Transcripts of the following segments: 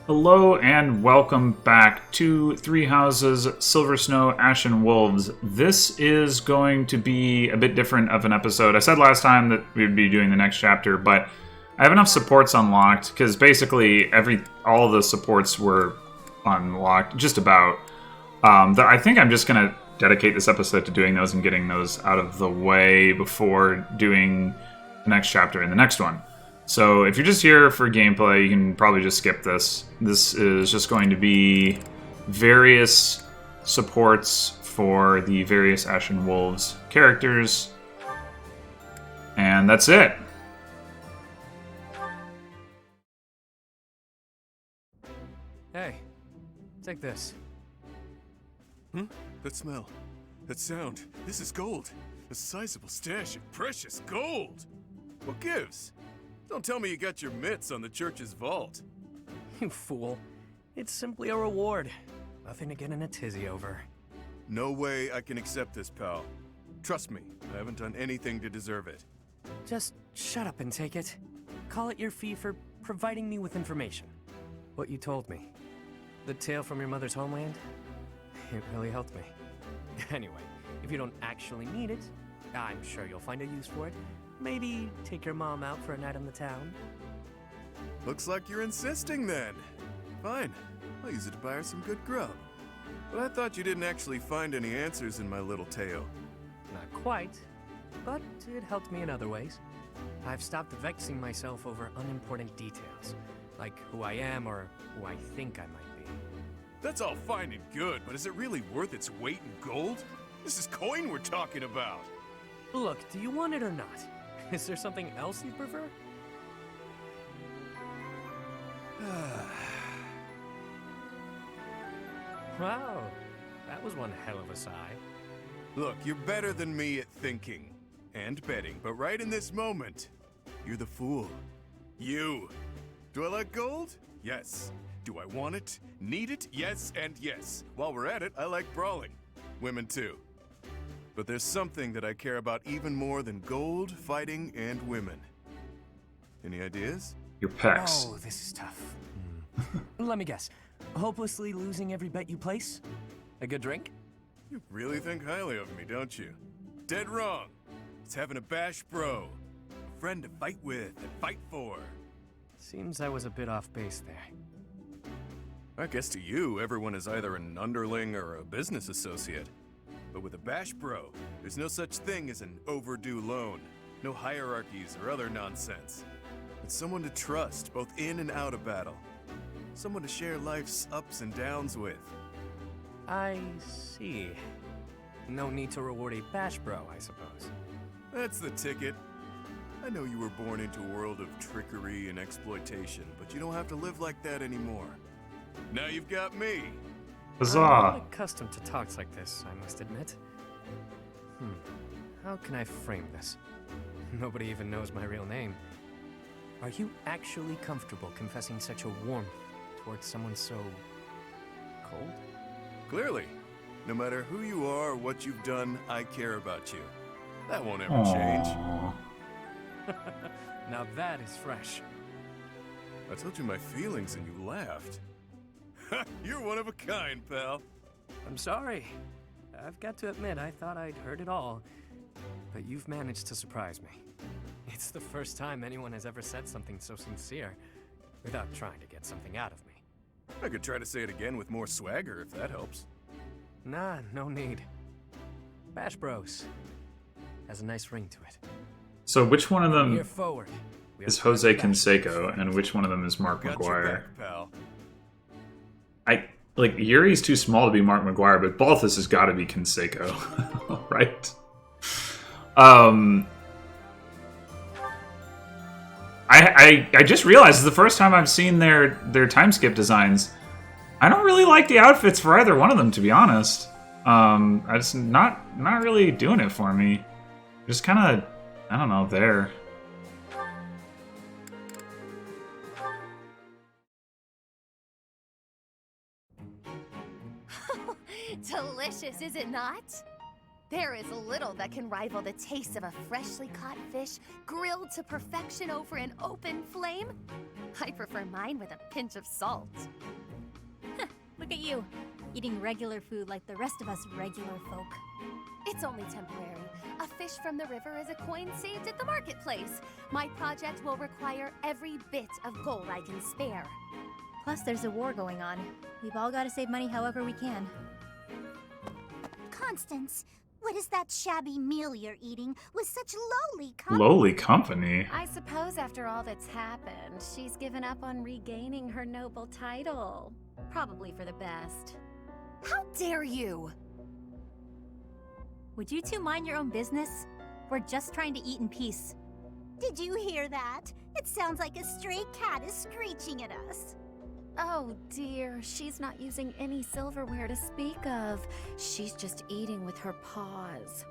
Hello and welcome back to Three Houses, Silver Snow, Ashen Wolves. This is going to be a bit different of an episode. I said last time that we would be doing the next chapter, but I have enough supports unlocked because basically all the supports were unlocked, just about. I think I'm just going to dedicate this episode to doing those and getting those out of the way before doing the next chapter in the next one. So if you're just here for gameplay, you can probably just skip this. This is just going to be various supports for the various Ashen Wolves characters. And that's it. Hey, take this. That smell. That sound. This is gold. A sizable stash of precious gold. What gives? Don't tell me you got your mitts on the church's vault. You fool. It's simply a reward. Nothing to get in a tizzy over. No way I can accept this, pal. Trust me, I haven't done anything to deserve it. Just shut up and take it. Call it your fee for providing me with information. What you told me. The tale from your mother's homeland? It really helped me. Anyway, if you don't actually need it, I'm sure you'll find a use for it. Maybe take your mom out for a night on the town. Looks like you're insisting then. Fine, I'll use it to buy her some good grub. But I thought you didn't actually find any answers in my little tale. Not quite, but it helped me in other ways. I've stopped vexing myself over unimportant details, like who I am or who I think I might be. That's all fine and good, but is it really worth its weight in gold? This is coin we're talking about. Look, do you want it or not? Is there something else you prefer? Wow, that was one hell of a sigh. Look, you're better than me at thinking and betting, but right in this moment, you're the fool. You. Do I like gold? Yes. Do I want it? Need it? Yes and yes. While we're at it, I like brawling. Women too. But there's something that I care about even more than gold, fighting, and women. Any ideas? Your pecs. Oh, this is tough. Let me guess. Hopelessly losing every bet you place? A good drink? You really think highly of me, don't you? Dead wrong. It's having a bash bro. A friend to fight with and fight for. Seems I was a bit off base there. I guess to you, everyone is either an underling or a business associate. But with a bash bro, there's no such thing as an overdue loan. No hierarchies or other nonsense. It's someone to trust, both in and out of battle. Someone to share life's ups and downs with. I see. No need to reward a bash bro, I suppose. That's the ticket. I know you were born into a world of trickery and exploitation, but you don't have to live like that anymore. Now you've got me. I'm Huzzah. not accustomed to talks like this, I must admit. How can I frame this? Nobody even knows my real name. Are you actually comfortable confessing such a warmth towards someone so cold? Clearly. No matter who you are or what you've done, I care about you. That won't ever Aww. change. Now that is fresh. I told you my feelings and you laughed. You're one of a kind, pal. I'm sorry. I've got to admit, I thought I'd heard it all. But you've managed to surprise me. It's the first time anyone has ever said something so sincere without trying to get something out of me. I could try to say it again with more swagger if that helps. Nah, no need. Bash Bros has a nice ring to it. So which one of Here them forward. is Jose Canseco and which one of them is Mark Got your McGuire? back, pal. Yuri's too small to be Mark McGuire, but Balthus has got to be Canseco, right? I just realized it's the first time I've seen their time skip designs. I don't really like the outfits for either one of them, to be honest. I just not really doing it for me. Just kind of, I don't know, there. Delicious, is it not? There is little that can rival the taste of a freshly caught fish grilled to perfection over an open flame. I prefer mine with a pinch of salt. Look at you, eating regular food like the rest of us regular folk. It's only temporary. A fish from the river is a coin saved at the marketplace. My project will require every bit of gold I can spare. Plus, there's a war going on. We've all got to save money however we can. Constance, what is that shabby meal you're eating with such lowly company? Lowly company? I suppose after all that's happened, she's given up on regaining her noble title. Probably for the best. How dare you! Would you two mind your own business? We're just trying to eat in peace. Did you hear that? It sounds like a stray cat is screeching at us. Oh dear, she's not using any silverware to speak of. She's just eating with her paws.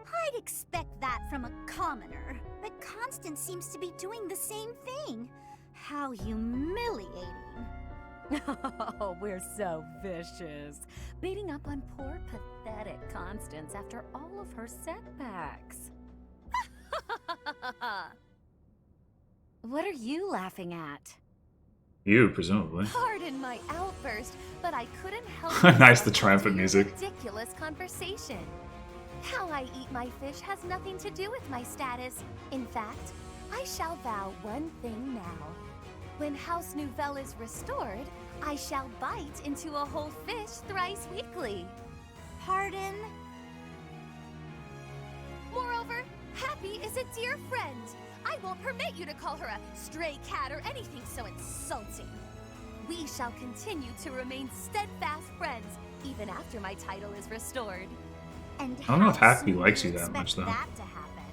I'd expect that from a commoner, but Constance seems to be doing the same thing. How humiliating. Oh, we're so vicious. Beating up on poor, pathetic Constance after all of her setbacks. What are you laughing at? You, presumably. Pardon my outburst, but I couldn't help Nice, the myself triumphant to music. Ridiculous conversation. How I eat my fish has nothing to do with my status. In fact, I shall vow one thing now. When House Nouvelle is restored, I shall bite into a whole fish thrice weekly. Pardon? Moreover, Happy is a dear friend. I won't permit you to call her a stray cat or anything so insulting. We shall continue to remain steadfast friends, even after my title is restored. And I don't know if how Happy soon likes do you that expect much, though. that to happen?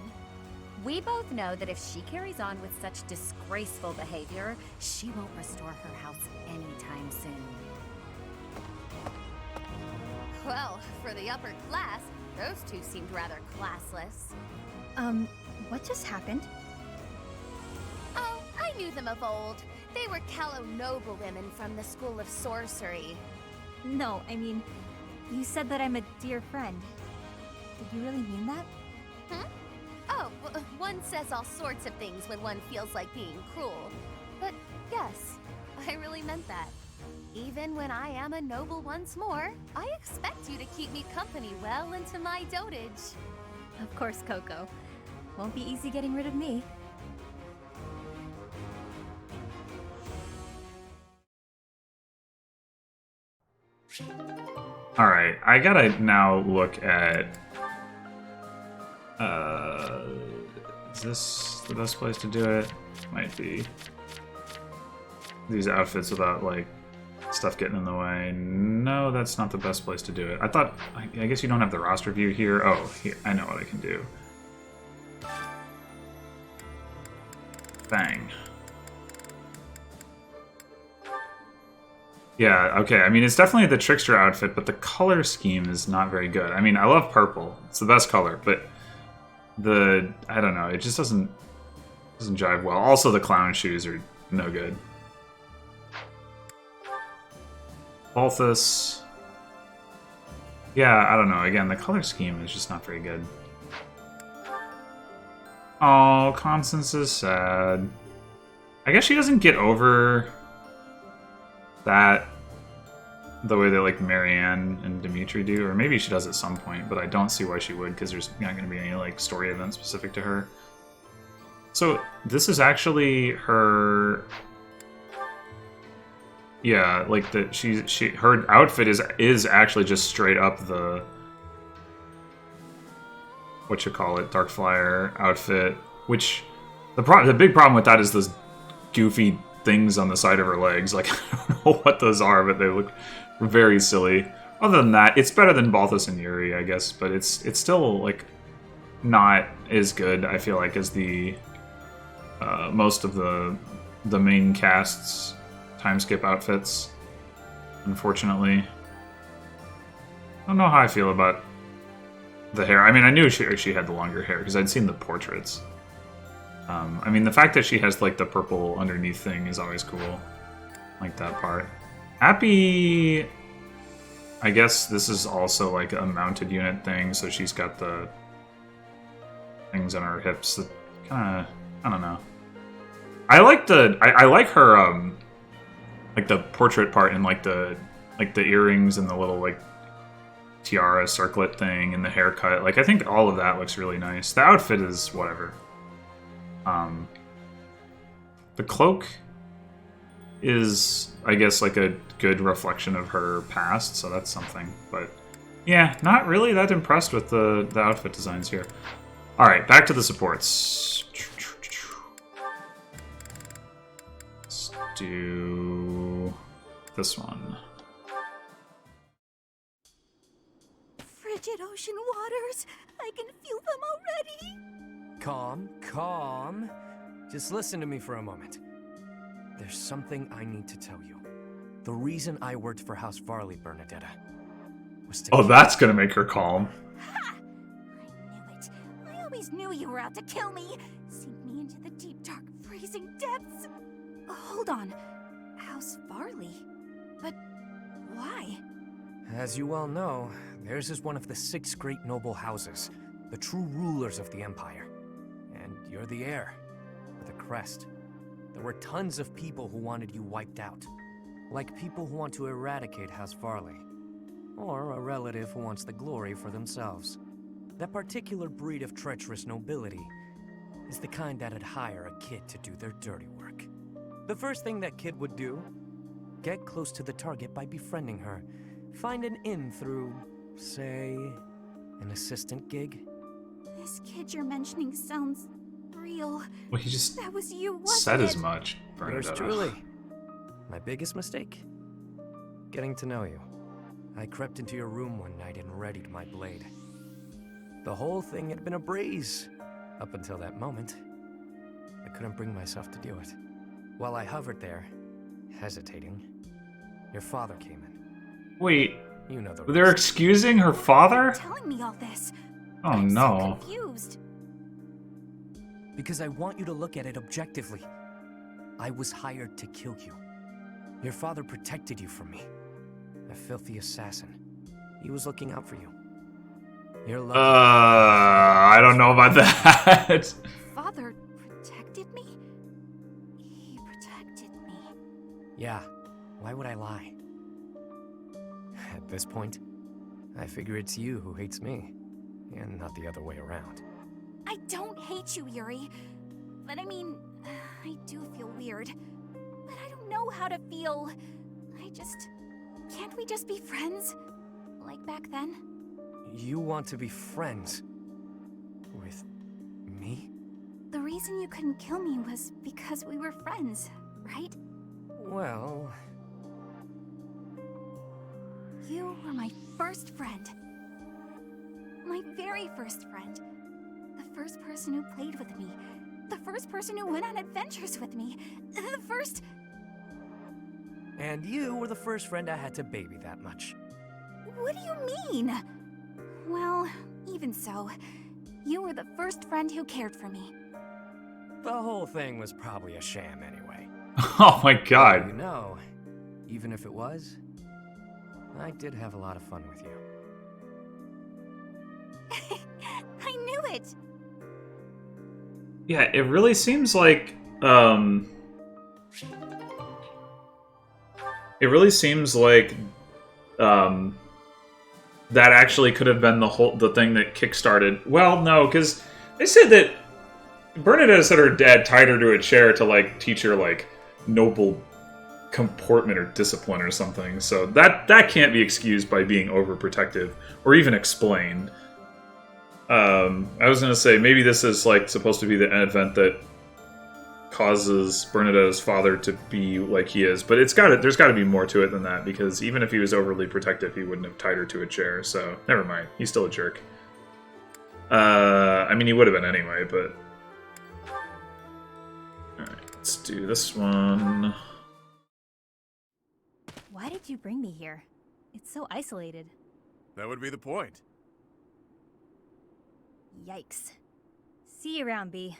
We both know that if she carries on with such disgraceful behavior, she won't restore her house anytime soon. Well, for the upper class, those two seemed rather classless. What just happened? Oh, I knew them of old. They were Callow noblewomen from the School of Sorcery. No, I mean, you said that I'm a dear friend. Did you really mean that? Oh, one says all sorts of things when one feels like being cruel. But yes, I really meant that. Even when I am a noble once more, I expect you to keep me company well into my dotage. Of course, Coco. Won't be easy getting rid of me. Alright, I gotta now look at... is this the best place to do it? Might be. These outfits without, like, stuff getting in the way. No, that's not the best place to do it. I thought... I guess you don't have the roster view here. Oh, here. I know what I can do. Bang. Yeah, okay. I mean, it's definitely the trickster outfit, but the color scheme is not very good. I mean, I love purple. It's the best color, but I don't know, it just doesn't jive well. Also, the clown shoes are no good. Balthus. Yeah, I don't know. Again, the color scheme is just not very good. Oh, Constance is sad. I guess she doesn't get over that the way that like Marianne and Dimitri do, or maybe she does at some point, but I don't see why she would, because there's not going to be any like story event specific to her. So this is actually her. Yeah, like her outfit is actually just straight up the Darkflyer outfit, which the big problem with that is those goofy things on the side of her legs. Like, I don't know what those are, but they look very silly. Other than that, it's better than Balthus and Yuri, I guess, but it's still like not as good, I feel like, as the most of the main cast's time skip outfits, unfortunately. I don't know how I feel about the hair. I mean, I knew she had the longer hair because I'd seen the portraits. I mean, the fact that she has like the purple underneath thing is always cool. Like that part. Happy, I guess this is also like a mounted unit thing, so she's got the things on her hips that kind of, I don't know. I like I like her like the portrait part and like the earrings and the little like tiara circlet thing and the haircut. Like I think all of that looks really nice. The outfit is whatever. The cloak is, I guess, like a good reflection of her past, so that's something. But yeah, not really that impressed with the outfit designs here. All right, back to the supports. Let's do this one. Frigid ocean waters. I can feel them already. Calm, calm. Just listen to me for a moment. There's something I need to tell you. The reason I worked for House Varley, Bernadetta, was to... Oh, that's gonna make her calm. Ha! I knew it. I always knew you were out to kill me. Sink me into the deep, dark, freezing depths. Hold on. House Varley? But why? As you well know, theirs is one of the 6 great noble houses, the true rulers of the Empire. And you're the heir, with a crest. There were tons of people who wanted you wiped out. Like people who want to eradicate House Varley. Or a relative who wants the glory for themselves. That particular breed of treacherous nobility is the kind that'd hire a kid to do their dirty work. The first thing that kid would do, get close to the target by befriending her. Find an in through, say, an assistant gig. This kid you're mentioning sounds real. Well, he just That was you, wasn't said it? as much. Yours Bernadetta. truly. My biggest mistake? Getting to know you. I crept into your room one night and readied my blade. The whole thing had been a breeze, up until that moment. I couldn't bring myself to do it. While I hovered there, hesitating, your father came in. Wait, You know the they're rest. excusing her father? Telling me all this. Oh I'm no. So confused. Because I want you to look at it objectively. I was hired to kill you. Your father protected you from me. A filthy assassin. He was looking out for you. You're lucky. I don't know about that. Father protected me? He protected me. Yeah, why would I lie? At this point, I figure it's you who hates me, and not the other way around. I don't hate you, Yuri. But I mean, I do feel weird. But I don't know how to feel. Can't we just be friends? Like back then? You want to be friends with me? The reason you couldn't kill me was because we were friends, right? Well, You were my first friend. My very first friend. The first person who played with me. The first person who went on adventures with me. The first... and you were the first friend I had to baby that much. What do you mean? Well, even so, you were the first friend who cared for me. The whole thing was probably a sham anyway. Oh my god. You know, even if it was, I did have a lot of fun with you. I knew it! Yeah, it really seems like that actually could have been the thing that kickstarted. Well, no, because they said that Bernadette said her dad tied her to a chair to like teach her like noble comportment or discipline or something. So that can't be excused by being overprotective or even explained. I was gonna say maybe this is like supposed to be the event that causes Bernadetta's father to be like he is, but there's got to be more to it than that, because even if he was overly protective, he wouldn't have tied her to a chair. So never mind, he's still a jerk. I mean, he would have been anyway, but all right, let's do this one. Why did you bring me here? It's so isolated. That would be the point. Yikes. See you around, B.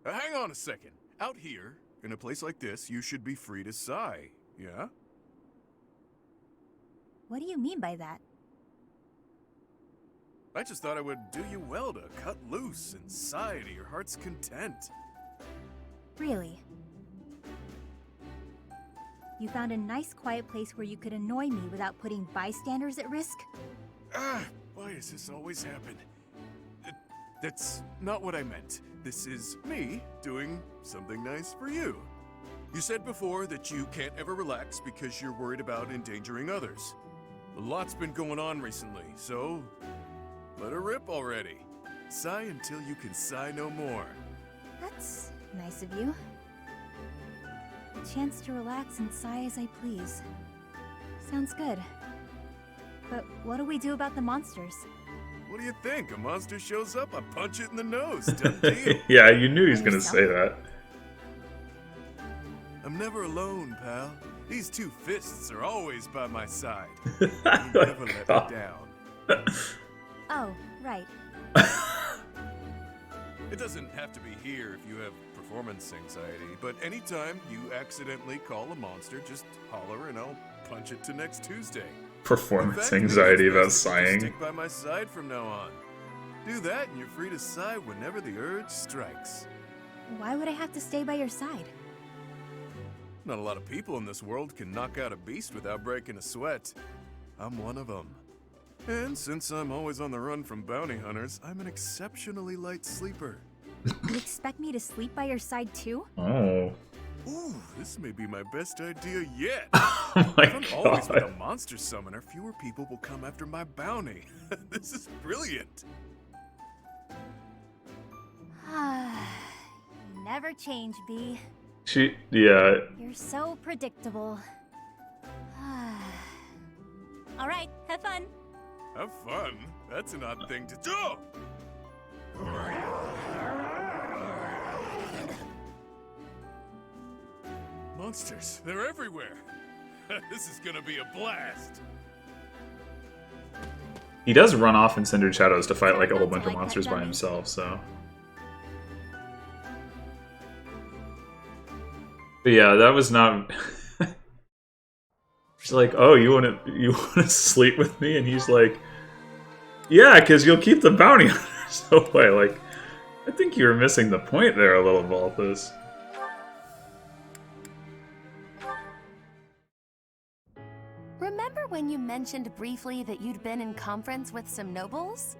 Hang on a second. Out here, in a place like this, you should be free to sigh, yeah? What do you mean by that? I just thought it would do you well to cut loose and sigh to your heart's content. Really? You found a nice quiet place where you could annoy me without putting bystanders at risk? Why does this always happen? That's not what I meant. This is me doing something nice for you. You said before that you can't ever relax because you're worried about endangering others. A lot's been going on recently, so let her rip already. Sigh until you can sigh no more. That's nice of you. A chance to relax and sigh as I please. Sounds good. But what do we do about the monsters? What do you think? A monster shows up, I punch it in the nose. Done deal. Yeah, you knew he was gonna say that. I'm never alone, pal. These two fists are always by my side. You never let me down. Oh, right. It doesn't have to be here if you have performance anxiety, but anytime you accidentally call a monster, just holler and I'll punch it to next Tuesday. Performance In fact, anxiety maybe about it's best if you sighing. Stick by my side from now on. Do that and you're free to sigh whenever the urge strikes. Why would I have to stay by your side? Not a lot of people in this world can knock out a beast without breaking a sweat. I'm one of them. And since I'm always on the run from bounty hunters, I'm an exceptionally light sleeper. You expect me to sleep by your side too? Oh. Ooh, this may be my best idea yet. Oh my If I'm always with a god. monster summoner, fewer people will come after my bounty. This is brilliant. You never change, Bee. Yeah. You're so predictable. All right, have fun. Have fun? That's an odd thing to do. Monsters, they're everywhere. This is gonna be a blast. He does run off in Cindered Shadows to fight like a whole bunch of monsters by himself, so. But yeah, that was not. She's like, "Oh, you want to sleep with me?" And he's like, "Yeah, because you'll keep the bounty hunters away." Like, I think you were missing the point there a little, Balthus. Remember when you mentioned briefly that you'd been in conference with some nobles?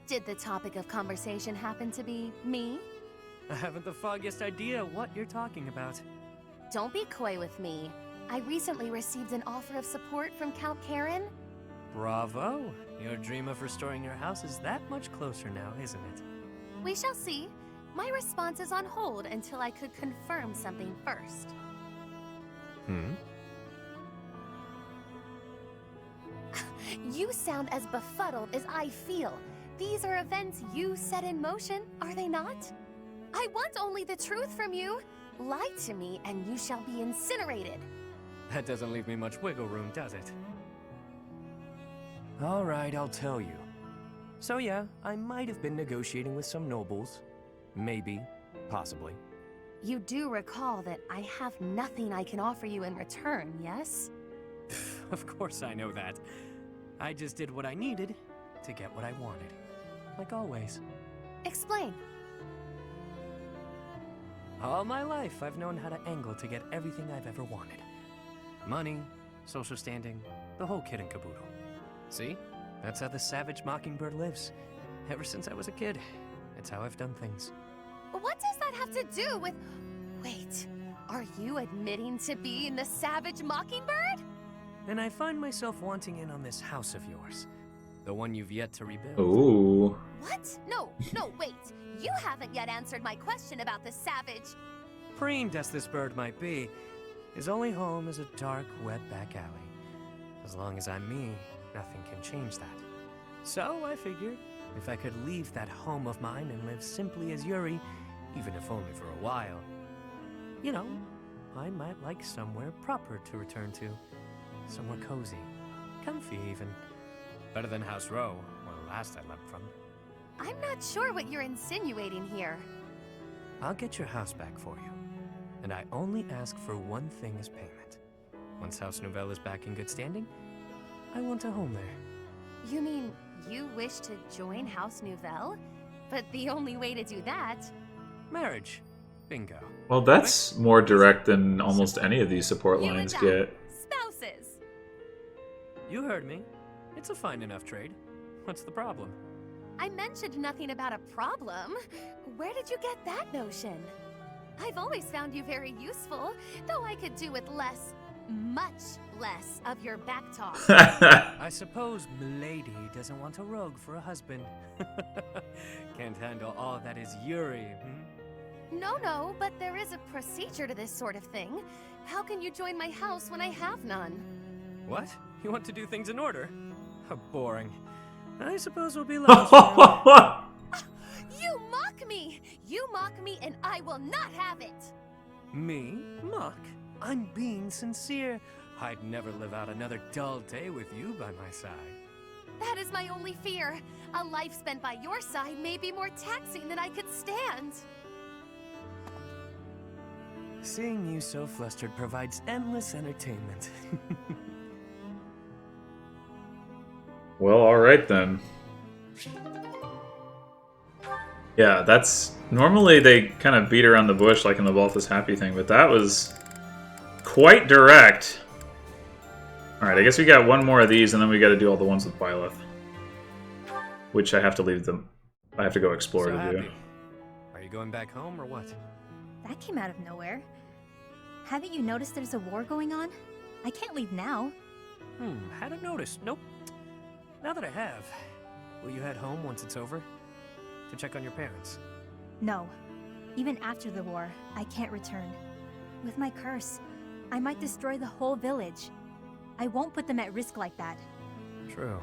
Did the topic of conversation happen to be me? I haven't the foggiest idea what you're talking about. Don't be coy with me. I recently received an offer of support from Count Karen. Bravo! Your dream of restoring your house is that much closer now, isn't it? We shall see. My response is on hold until I could confirm something first. You sound as befuddled as I feel. These are events you set in motion, are they not? I want only the truth from you. Lie to me and you shall be incinerated. That doesn't leave me much wiggle room, does it? All right, I'll tell you. So yeah, I might have been negotiating with some nobles. Maybe. Possibly. You do recall that I have nothing I can offer you in return, yes? Of course I know that. I just did what I needed to get what I wanted. Like always. Explain. All my life, I've known how to angle to get everything I've ever wanted. Money, social standing, the whole kit and caboodle. See? That's how the savage mockingbird lives. Ever since I was a kid. It's how I've done things. What does that have to do with... Wait, are you admitting to being the savage mockingbird? And I find myself wanting in on this house of yours. The one you've yet to rebuild. Ooh. What? No, wait. You haven't yet answered my question about the savage... Preened as this bird might be, his only home is a dark, wet back alley. As long as I'm me, nothing can change that. So I figured, if I could leave that home of mine and live simply as Yuri, even if only for a while, you know, I might like somewhere proper to return to. Somewhere cozy, comfy even. Better than House Row, where last I left from. I'm not sure what you're insinuating here. I'll get your house back for you. And I only ask for one thing as payment. Once House Nouvelle is back in good standing, I want a home there. You mean you wish to join House Nouvelle? But the only way to do that... Marriage. Bingo. Well, that's more direct than almost any of these support You and lines I, get. spouses. You heard me. It's a fine enough trade. What's the problem? I mentioned nothing about a problem. Where did you get that notion? I've always found you very useful, though I could do with less, much less of your back talk. I suppose Milady doesn't want a rogue for a husband. Can't handle all that is Yuri, No, but there is a procedure to this sort of thing. How can you join my house when I have none? What? You want to do things in order? How boring. I suppose we'll be left. You mock me! You mock me and I will not have it! Me? Mock? I'm being sincere. I'd never live out another dull day with you by my side. That is my only fear. A life spent by your side may be more taxing than I could stand. Seeing you so flustered provides endless entertainment. Well, alright then. Yeah, that's... Normally they kind of beat around the bush like in the Balthus Happy thing, but that was quite direct. Alright, I guess we got one more of these, and then we gotta do all the ones with Byleth. Which I have to leave them. I have to go explore So to do. happy. Are you going back home or what? That came out of nowhere. Haven't you noticed there's a war going on? I can't leave now. Hadn't noticed. Nope. Now that I have, will you head home once it's over? To check on your parents? No. Even after the war, I can't return. With my curse, I might destroy the whole village. I won't put them at risk like that. True.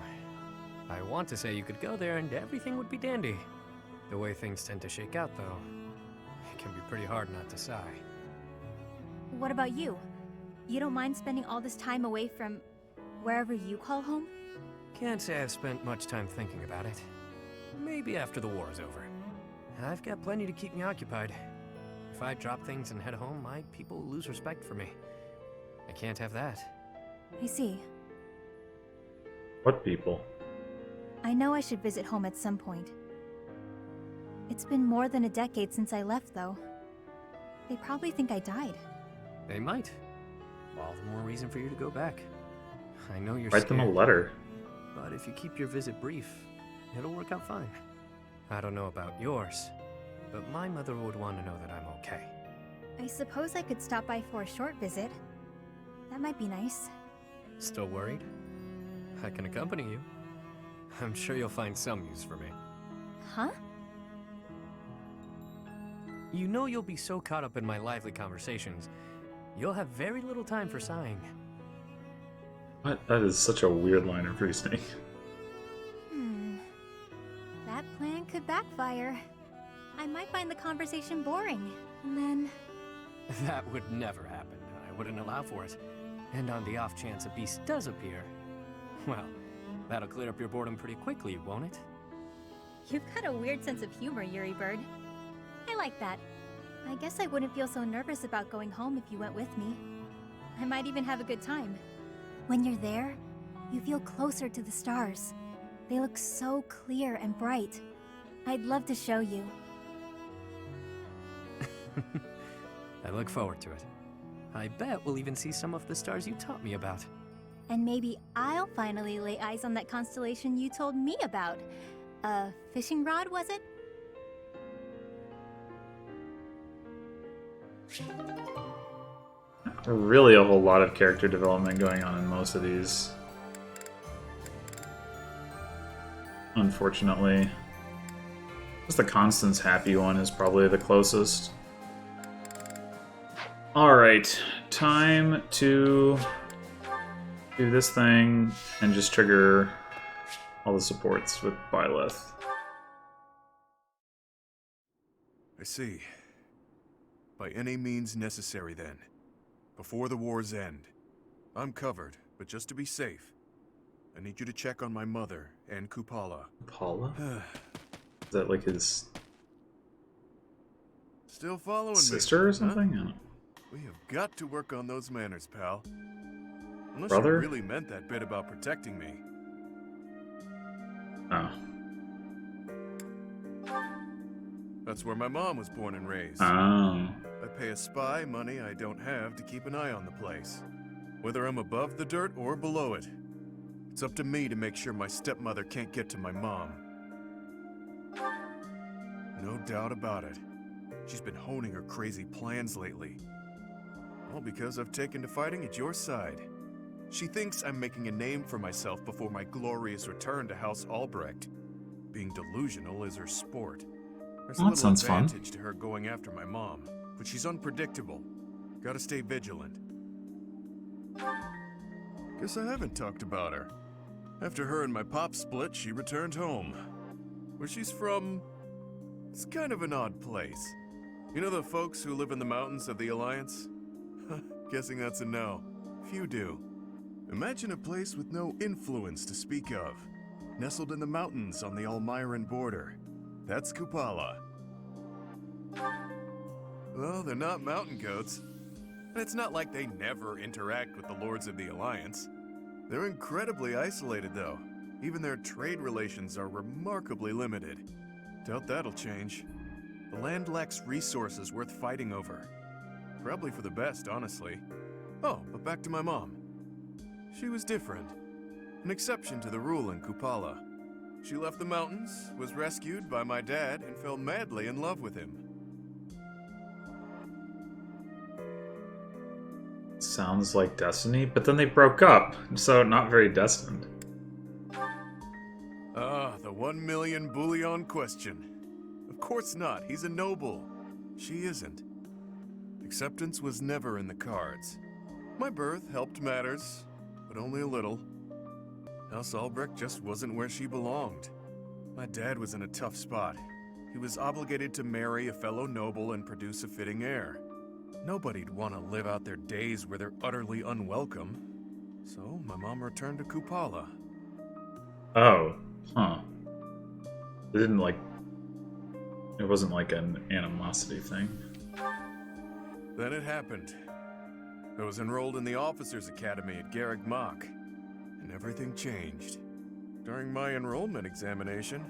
I want to say you could go there and everything would be dandy. The way things tend to shake out, though, it can be pretty hard not to sigh. What about you? You don't mind spending all this time away from wherever you call home? Can't say I've spent much time thinking about it. Maybe after the war is over. I've got plenty to keep me occupied. If I drop things and head home, my people will lose respect for me. I can't have that. I see. What people? I know I should visit home at some point. It's been more than a decade since I left, though. They probably think I died. They might. All the more reason for you to go back. I know you're Write them a scared, letter. but if you keep your visit brief, it'll work out fine. I don't know about yours, but my mother would want to know that I'm okay. I suppose I could stop by for a short visit. That might be nice. Still worried? I can accompany you. I'm sure you'll find some use for me. Huh? You know you'll be so caught up in my lively conversations, you'll have very little time for sighing. What? That is such a weird line of reasoning. That plan could backfire. I might find the conversation boring, and then... That would never happen. I wouldn't allow for it. And on the off chance a beast does appear, well, that'll clear up your boredom pretty quickly, won't it? You've got a weird sense of humor, Yuri Bird. I like that. I guess I wouldn't feel so nervous about going home if you went with me. I might even have a good time. When you're there, you feel closer to the stars. They look so clear and bright. I'd love to show you. I look forward to it. I bet we'll even see some of the stars you taught me about. And maybe I'll finally lay eyes on that constellation you told me about. A fishing rod, was it? Really a whole lot of character development going on in most of these. Unfortunately. Just the Constance Happy one is probably the closest. Alright, time to do this thing and just trigger all the supports with Byleth. I see. By any means necessary, then. Before the war's end. I'm covered, but just to be safe, I need you to check on my mother and Kupala. Paula? Is that like his Still following sister me, or something? I don't know. We have got to work on those manners, pal. Unless Brother? you really meant that bit about protecting me. Oh. That's where my mom was born and raised. Oh. I pay a spy money I don't have to keep an eye on the place. Whether I'm above the dirt or below it. It's up to me to make sure my stepmother can't get to my mom. No doubt about it. She's been honing her crazy plans lately. All because I've taken to fighting at your side. She thinks I'm making a name for myself before my glorious return to House Albrecht. Being delusional is her sport. There's Well, that little sounds fun. advantage to her going after my mom, but she's unpredictable. Gotta stay vigilant. Guess I haven't talked about her. After her and my pop split, she returned home. Where she's from, it's kind of an odd place. You know the folks who live in the mountains of the Alliance? Guessing that's a no. Few do. Imagine a place with no influence to speak of. Nestled in the mountains on the Almyran border. That's Kupala. Well, they're not mountain goats. And it's not like they never interact with the Lords of the Alliance. They're incredibly isolated, though. Even their trade relations are remarkably limited. Doubt that'll change. The land lacks resources worth fighting over. Probably for the best, honestly. Oh, but back to my mom. She was different. An exception to the rule in Kupala. She left the mountains, was rescued by my dad, and fell madly in love with him. Sounds like destiny, but then they broke up, so not very destined. Ah, the 1 million bullion question. Of course not, he's a noble. She isn't. Acceptance was never in the cards. My birth helped matters, but only a little. House Albrecht just wasn't where she belonged. My dad was in a tough spot. He was obligated to marry a fellow noble and produce a fitting heir. Nobody'd want to live out their days where they're utterly unwelcome. So my mom returned to Kupala. Oh, huh. It didn't like... It wasn't like an animosity thing. Then it happened. I was enrolled in the Officers' Academy at Garreg Mach, and everything changed. During my enrollment examination,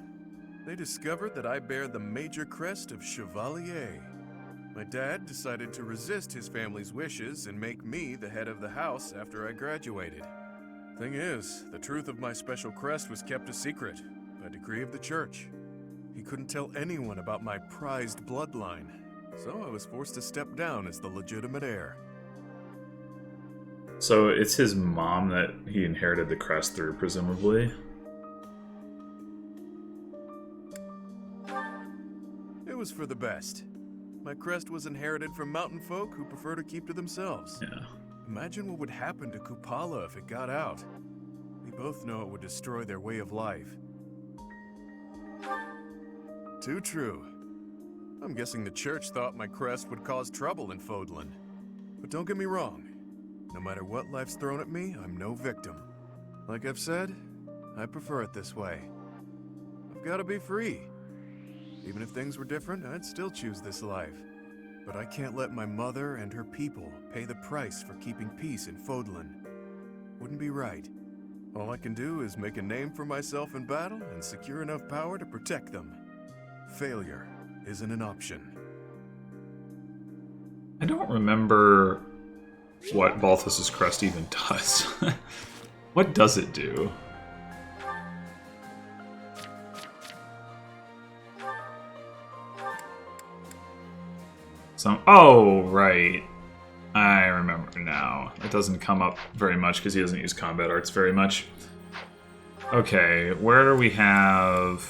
they discovered that I bear the major crest of Chevalier. My dad decided to resist his family's wishes and make me the head of the house after I graduated. Thing is, the truth of my special crest was kept a secret by decree of the church. He couldn't tell anyone about my prized bloodline, so I was forced to step down as the legitimate heir. So it's his mom that he inherited the crest through, presumably? It was for the best. My crest was inherited from mountain folk who prefer to keep to themselves. Yeah. Imagine what would happen to Kupala if it got out. We both know it would destroy their way of life. Too true. I'm guessing the church thought my crest would cause trouble in Fodlan. But don't get me wrong. No matter what life's thrown at me, I'm no victim. Like I've said, I prefer it this way. I've got to be free. Even if things were different, I'd still choose this life. But I can't let my mother and her people pay the price for keeping peace in Fodlan. Wouldn't be right. All I can do is make a name for myself in battle and secure enough power to protect them. Failure isn't an option. I don't remember what Balthus's crest even does. What does it do? Oh, right. I remember now. It doesn't come up very much because he doesn't use combat arts very much. Okay, where do we have...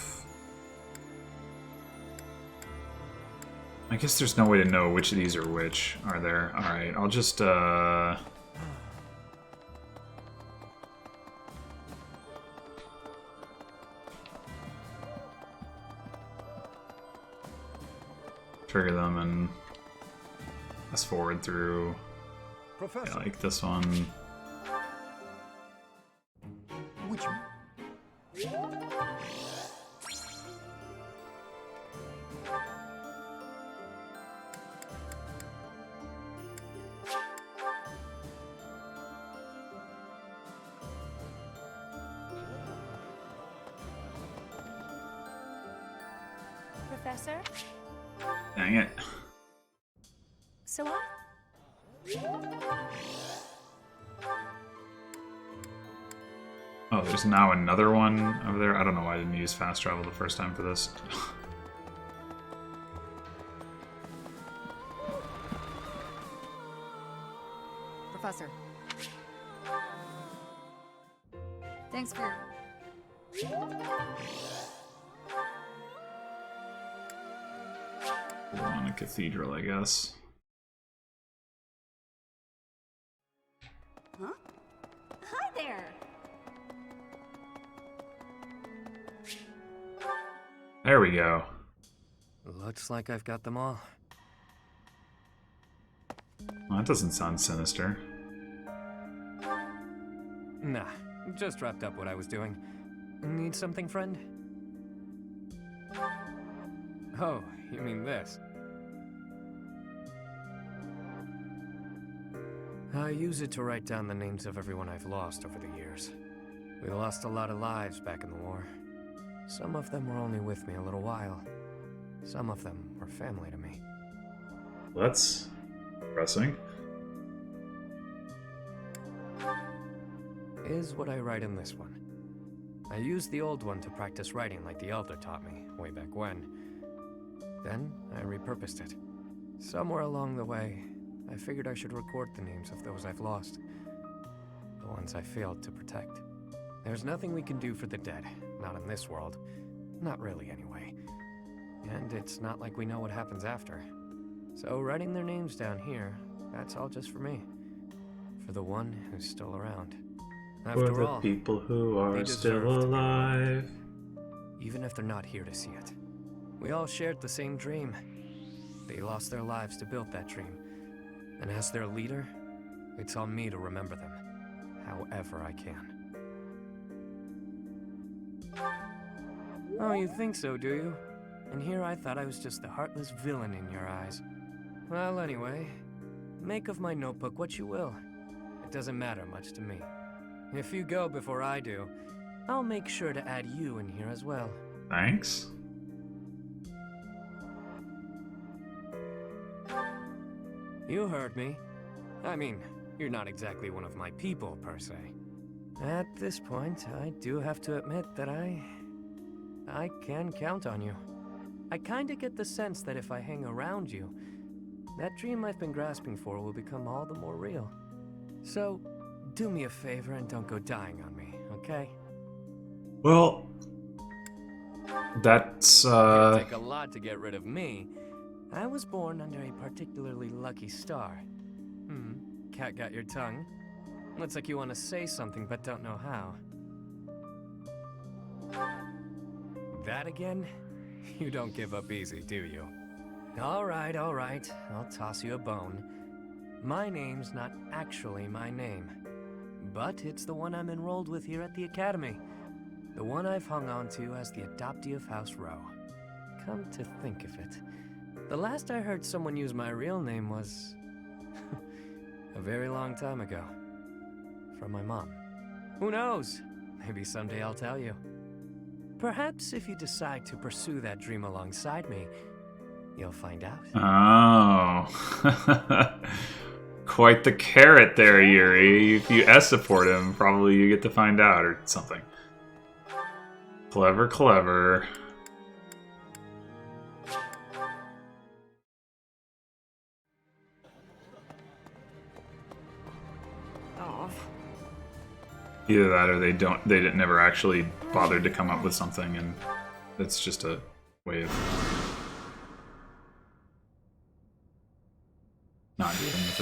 I guess there's no way to know which of these are which, are there? Alright, I'll just, trigger them and fast forward through, yeah, like this one. Would you? Professor? Dang it. So Oh, there's now another one over there. I don't know why I didn't use fast travel the first time for this. Professor. Thanks for... On a cathedral, I guess. Huh? Hi there. There we go. Looks like I've got them all. Well, that doesn't sound sinister. Nah, just wrapped up what I was doing. Need something, friend? Oh, you mean this? I use it to write down the names of everyone I've lost over the years. We lost a lot of lives back in the war. Some of them were only with me a little while. Some of them were family to me. That's depressing. Is what I write in this one. I used the old one to practice writing like the Elder taught me, way back when. Then, I repurposed it. Somewhere along the way, I figured I should record the names of those I've lost. The ones I failed to protect. There's nothing we can do for the dead, not in this world. Not really, anyway. And it's not like we know what happens after. So writing their names down here, that's all just for me. For the one who's still around. For After the all, people who they are deserve still to be alive. even if they're not here to see it. We all shared the same dream. They lost their lives to build that dream. And as their leader, it's on me to remember them, however I can. Oh, you think so, do you? And here I thought I was just the heartless villain in your eyes. Well, anyway, make of my notebook what you will. It doesn't matter much to me. If you go before I do, I'll make sure to add you in here as well. Thanks. You heard me. I mean, you're not exactly one of my people, per se. At this point, I do have to admit that I can count on you. I kinda get the sense that if I hang around you, that dream I've been grasping for will become all the more real. So, do me a favor and don't go dying on me, okay? Well, that's, It'd take a lot to get rid of me. I was born under a particularly lucky star. Cat got your tongue? Looks like you want to say something but don't know how. That again? You don't give up easy, do you? Alright, I'll toss you a bone. My name's not actually my name. But it's the one I'm enrolled with here at the Academy. The one I've hung on to as the adoptee of House Row. Come to think of it, the last I heard someone use my real name was... a very long time ago. From my mom. Who knows? Maybe someday I'll tell you. Perhaps if you decide to pursue that dream alongside me, you'll find out. Oh. Quite the carrot there, Yuri. If you S-support him, probably you get to find out or something. Clever, clever. Either that or they never actually bothered to come up with something, and it's just a way of not dealing with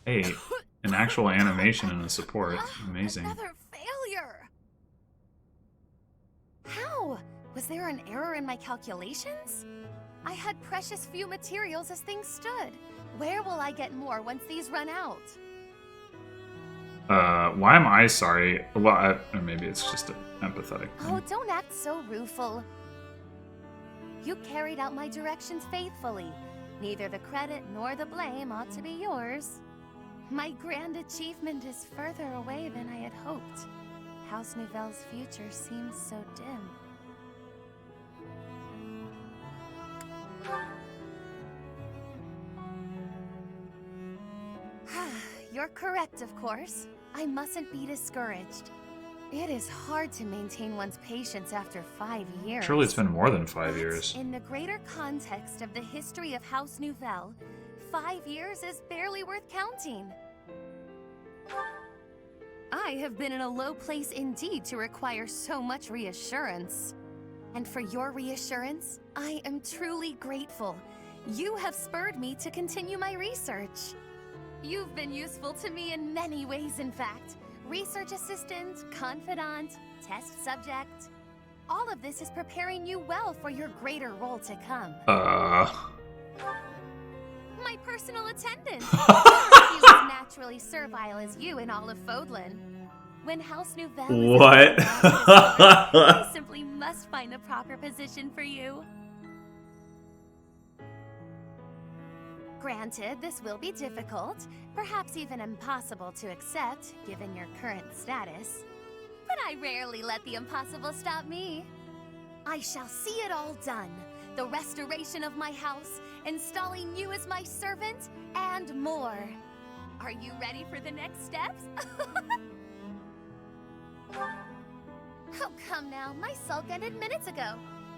it. Hey, an actual animation and a support. Amazing. Another failure! How? Was there an error in my calculations? I had precious few materials as things stood. Where will I get more once these run out? Why am I sorry? Well, or maybe it's just an empathetic thing. Oh, don't act so rueful. You carried out my directions faithfully. Neither the credit nor the blame ought to be yours. My grand achievement is further away than I had hoped. House Nouvelle's future seems so dim. You're correct, of course. I mustn't be discouraged. It is hard to maintain one's patience after 5 years. Surely it's been more than 5 But years. in the greater context of the history of House Nouvelle, 5 years is barely worth counting. I have been in a low place indeed to require so much reassurance. And for your reassurance, I am truly grateful. You have spurred me to continue my research. You've been useful to me in many ways, in fact. Research assistant, confidant, test subject. All of this is preparing you well for your greater role to come. My personal attendant. He was naturally servile as you in all of Fodlan. When House Nouvelle is What? I simply must find the proper position for you. Granted, this will be difficult, perhaps even impossible to accept, given your current status. But I rarely let the impossible stop me. I shall see it all done. The restoration of my house, installing you as my servant, and more. Are you ready for the next steps? Oh, come now. My sulk ended minutes ago.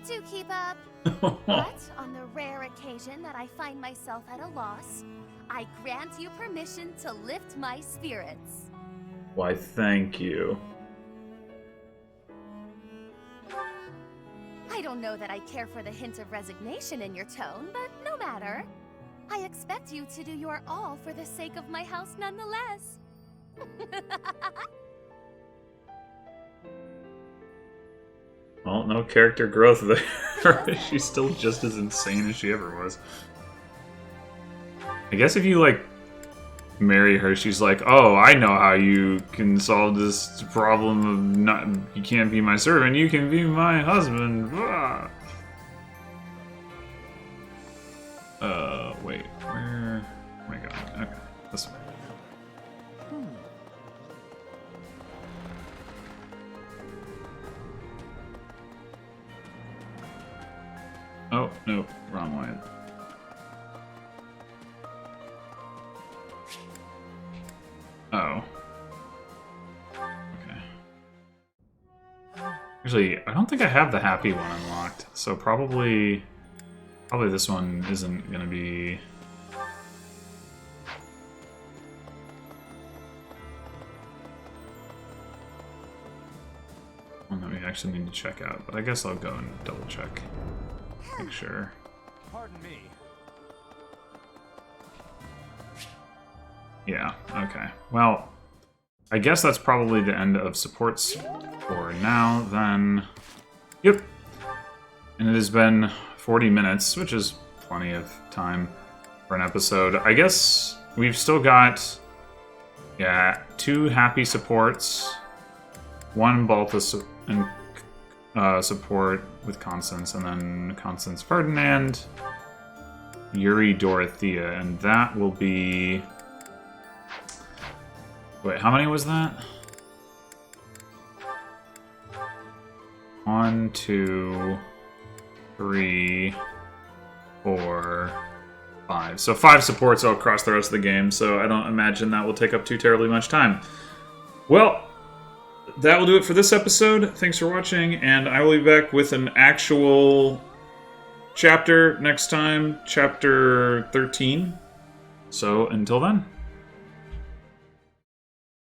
Do keep up. But on the rare occasion that I find myself at a loss, I grant you permission to lift my spirits. Why, thank you. I don't know that I care for the hint of resignation in your tone, but no matter. I expect you to do your all for the sake of my house nonetheless. Well, no character growth there. She's still just as insane as she ever was. I guess if you, like, marry her, she's like, oh, I know how you can solve this problem of not, you can't be my servant, you can be my husband. Blah. Wait, where am I going? Okay, this way. Oh, no, wrong way. Oh. Okay. Actually, I don't think I have the happy one unlocked, so probably this one isn't gonna be... one that we actually need to check out, but I guess I'll go and double check. Make sure. Pardon me. Yeah, okay. Well, I guess that's probably the end of supports for now, then. Yep. And it has been 40 minutes, which is plenty of time for an episode. I guess we've still got, yeah, 2 happy supports, 1 Balta support with Constance, and then Constance Ferdinand, Yuri Dorothea, and that will be... Wait, how many was that? 1, 2, 3, 4, 5. So 5 supports all across the rest of the game, so I don't imagine that will take up too terribly much time. Well, that will do it for this episode. Thanks for watching, and I will be back with an actual chapter next time, chapter 13. So until then.